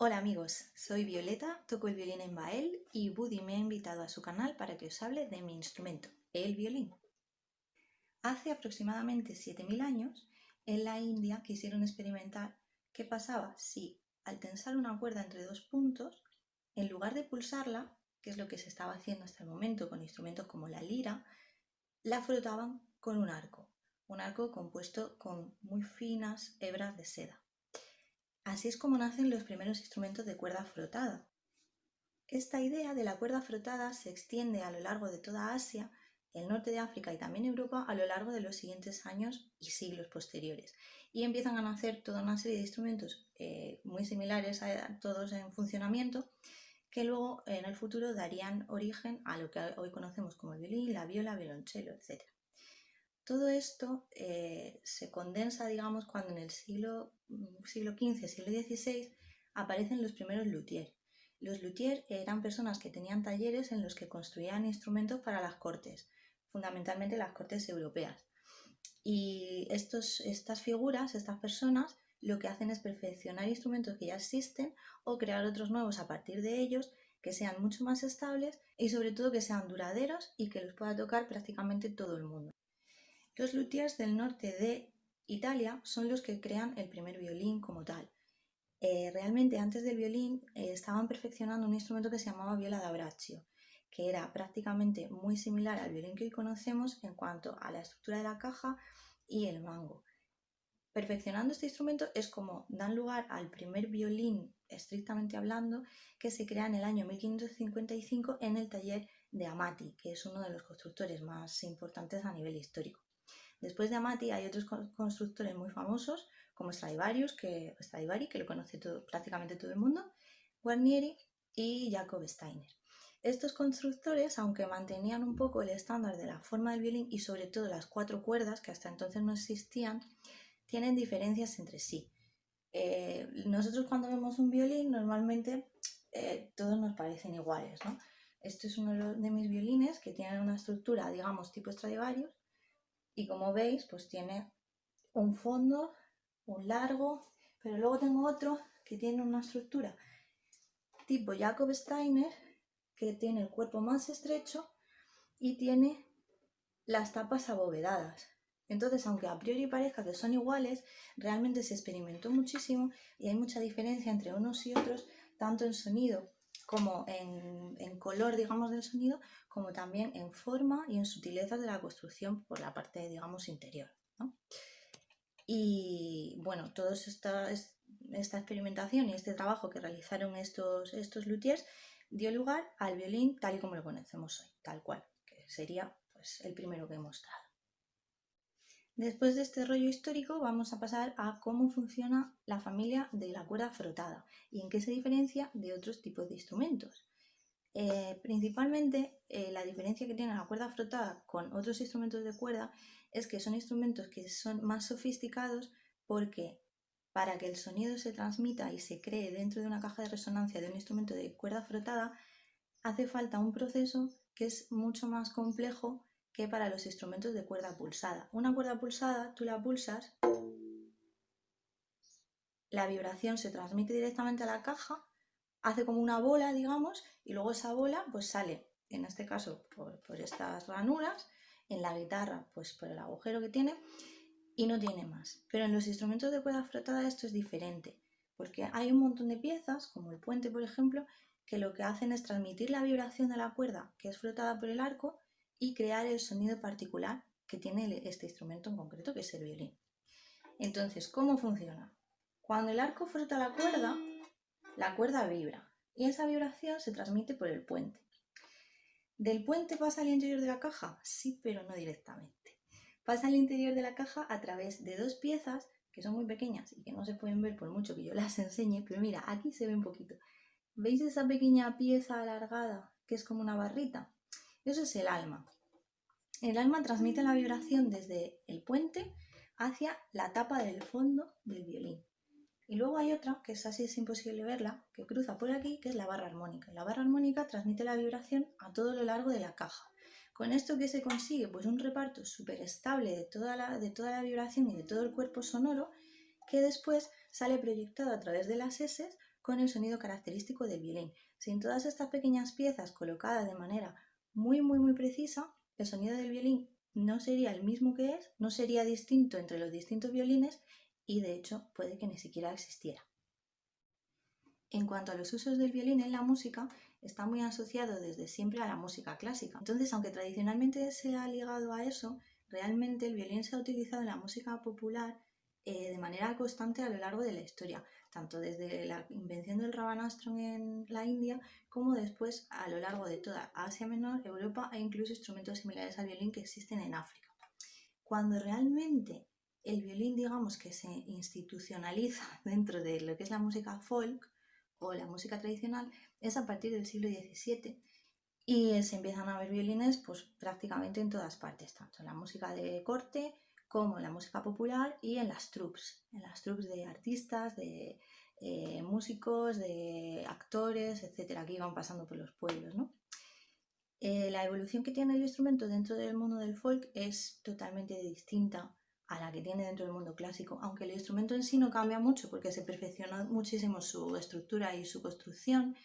Hola amigos, soy Violeta, toco el violín en Bael y Buddy me ha invitado a su canal para que os hable de mi instrumento, el violín. Hace aproximadamente 7000 años, en la India quisieron experimentar qué pasaba si al tensar una cuerda entre dos puntos, en lugar de pulsarla, que es lo que se estaba haciendo hasta el momento con instrumentos como la lira, la frotaban con un arco compuesto con muy finas hebras de seda. Así es como nacen los primeros instrumentos de cuerda frotada. Esta idea de la cuerda frotada se extiende a lo largo de toda Asia, el norte de África y también Europa a lo largo de los siguientes años y siglos posteriores. Y empiezan a nacer toda una serie de instrumentos muy similares a todos en funcionamiento, que luego en el futuro darían origen a lo que hoy conocemos como el violín, la viola, violonchelo, etc. Todo esto se condensa, digamos, cuando en el siglo XV, siglo XVI, aparecen los primeros luthiers. Los luthiers eran personas que tenían talleres en los que construían instrumentos para las cortes, fundamentalmente las cortes europeas. Y estas figuras, estas personas, lo que hacen es perfeccionar instrumentos que ya existen o crear otros nuevos a partir de ellos que sean mucho más estables y sobre todo que sean duraderos y que los pueda tocar prácticamente todo el mundo. Los luthiers del norte de Italia son los que crean el primer violín como tal. Realmente antes del violín estaban perfeccionando un instrumento que se llamaba viola da braccio, que era prácticamente muy similar al violín que hoy conocemos en cuanto a la estructura de la caja y el mango. Perfeccionando este instrumento es como dan lugar al primer violín, estrictamente hablando, que se crea en el año 1555 en el taller de Amati, que es uno de los constructores más importantes a nivel histórico. Después de Amati hay otros constructores muy famosos como Stradivari, que lo conoce prácticamente todo el mundo, Guarnieri y Jacob Steiner. Estos constructores, aunque mantenían un poco el estándar de la forma del violín y sobre todo las cuatro cuerdas, que hasta entonces no existían, tienen diferencias entre sí. Nosotros cuando vemos un violín normalmente todos nos parecen iguales, ¿no? Este es uno de mis violines que tiene una estructura, digamos, tipo Stradivarius, y como veis, pues tiene un fondo, un largo, pero luego tengo otro que tiene una estructura tipo Jacob Steiner, que tiene el cuerpo más estrecho y tiene las tapas abovedadas. Entonces, aunque a priori parezca que son iguales, realmente se experimentó muchísimo y hay mucha diferencia entre unos y otros, tanto en sonido como en color, digamos, del sonido, como también en forma y en sutilezas de la construcción por la parte, digamos, interior, ¿no? Y bueno, toda esta experimentación y este trabajo que realizaron estos luthiers dio lugar al violín tal y como lo conocemos hoy, tal cual, que sería pues, el primero que he mostrado. Después de este rollo histórico vamos a pasar a cómo funciona la familia de la cuerda frotada y en qué se diferencia de otros tipos de instrumentos. Principalmente la diferencia que tiene la cuerda frotada con otros instrumentos de cuerda es que son instrumentos que son más sofisticados porque para que el sonido se transmita y se cree dentro de una caja de resonancia de un instrumento de cuerda frotada hace falta un proceso que es mucho más complejo que para los instrumentos de cuerda pulsada. Una cuerda pulsada, tú la pulsas, la vibración se transmite directamente a la caja, hace como una bola, digamos, y luego esa bola pues sale, en este caso por estas ranuras, en la guitarra pues por el agujero que tiene y no tiene más. Pero en los instrumentos de cuerda frotada esto es diferente, porque hay un montón de piezas, como el puente por ejemplo, que lo que hacen es transmitir la vibración de la cuerda que es frotada por el arco y crear el sonido particular que tiene este instrumento en concreto, que es el violín. Entonces, ¿cómo funciona? Cuando el arco frota la cuerda vibra y esa vibración se transmite por el puente. ¿Del puente pasa al interior de la caja? Sí, pero no directamente. Pasa al interior de la caja a través de dos piezas que son muy pequeñas y que no se pueden ver por mucho que yo las enseñe, pero mira, aquí se ve un poquito. ¿Veis esa pequeña pieza alargada que es como una barrita? Eso es el alma. El alma transmite la vibración desde el puente hacia la tapa del fondo del violín. Y luego hay otra, que es así, es imposible verla, que cruza por aquí, que es la barra armónica. La barra armónica transmite la vibración a todo lo largo de la caja. ¿Con esto qué se consigue? Pues un reparto súper estable de toda la vibración y de todo el cuerpo sonoro que después sale proyectado a través de las heces con el sonido característico del violín. Sin todas estas pequeñas piezas colocadas de manera muy precisa, el sonido del violín no sería el mismo que es, no sería distinto entre los distintos violines y de hecho puede que ni siquiera existiera. En cuanto a los usos del violín en la música, está muy asociado desde siempre a la música clásica. Entonces, aunque tradicionalmente se ha ligado a eso, realmente el violín se ha utilizado en la música popular de manera constante a lo largo de la historia, tanto desde la invención del rabanastro en la India como después a lo largo de toda Asia Menor, Europa e incluso instrumentos similares al violín que existen en África. Cuando realmente el violín, digamos que se institucionaliza dentro de lo que es la música folk o la música tradicional, es a partir del siglo XVII y se empiezan a ver violines pues prácticamente en todas partes, tanto en la música de corte como en la música popular y en las troupes de artistas, de músicos, de actores, etcétera, que iban pasando por los pueblos, ¿no? La evolución que tiene el instrumento dentro del mundo del folk es totalmente distinta a la que tiene dentro del mundo clásico, aunque el instrumento en sí no cambia mucho porque se perfecciona muchísimo su estructura y su construcción.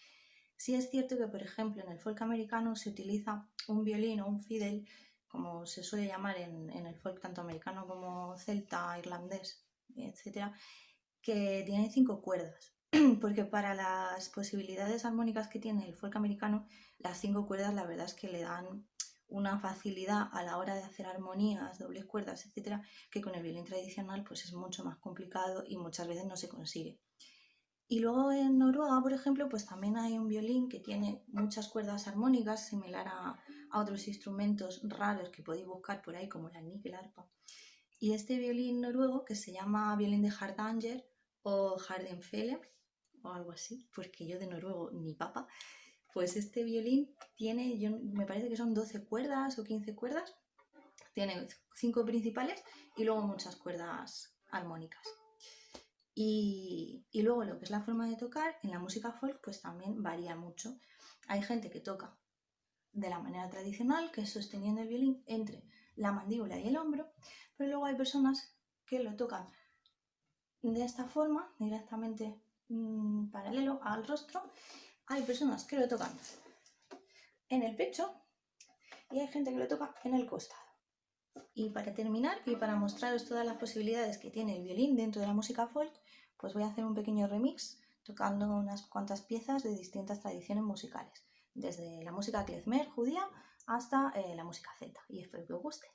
Sí es cierto que, por ejemplo, en el folk americano se utiliza un violín o un fiddle, como se suele llamar en el folk tanto americano como celta, irlandés, etcétera, que tiene 5 cuerdas, porque para las posibilidades armónicas que tiene el folk americano, las 5 cuerdas la verdad es que le dan una facilidad a la hora de hacer armonías, dobles cuerdas, etcétera, que con el violín tradicional pues es mucho más complicado y muchas veces no se consigue. Y luego en Noruega, por ejemplo, pues también hay un violín que tiene muchas cuerdas armónicas, similar a otros instrumentos raros que podéis buscar por ahí, como la níquel-arpa. Y este violín noruego, que se llama violín de Hardanger o Hardingfele, o algo así, porque yo de noruego ni papa, pues este violín tiene, me parece que son 12 cuerdas o 15 cuerdas, tiene 5 principales y luego muchas cuerdas armónicas. Y luego lo que es la forma de tocar, en la música folk pues también varía mucho. Hay gente que toca de la manera tradicional, que es sosteniendo el violín entre la mandíbula y el hombro, pero luego hay personas que lo tocan de esta forma, directamente paralelo al rostro. Hay personas que lo tocan en el pecho y hay gente que lo toca en el costado. Y para terminar y para mostraros todas las posibilidades que tiene el violín dentro de la música folk, pues voy a hacer un pequeño remix tocando unas cuantas piezas de distintas tradiciones musicales, desde la música klezmer judía hasta la música celta, y espero que os guste.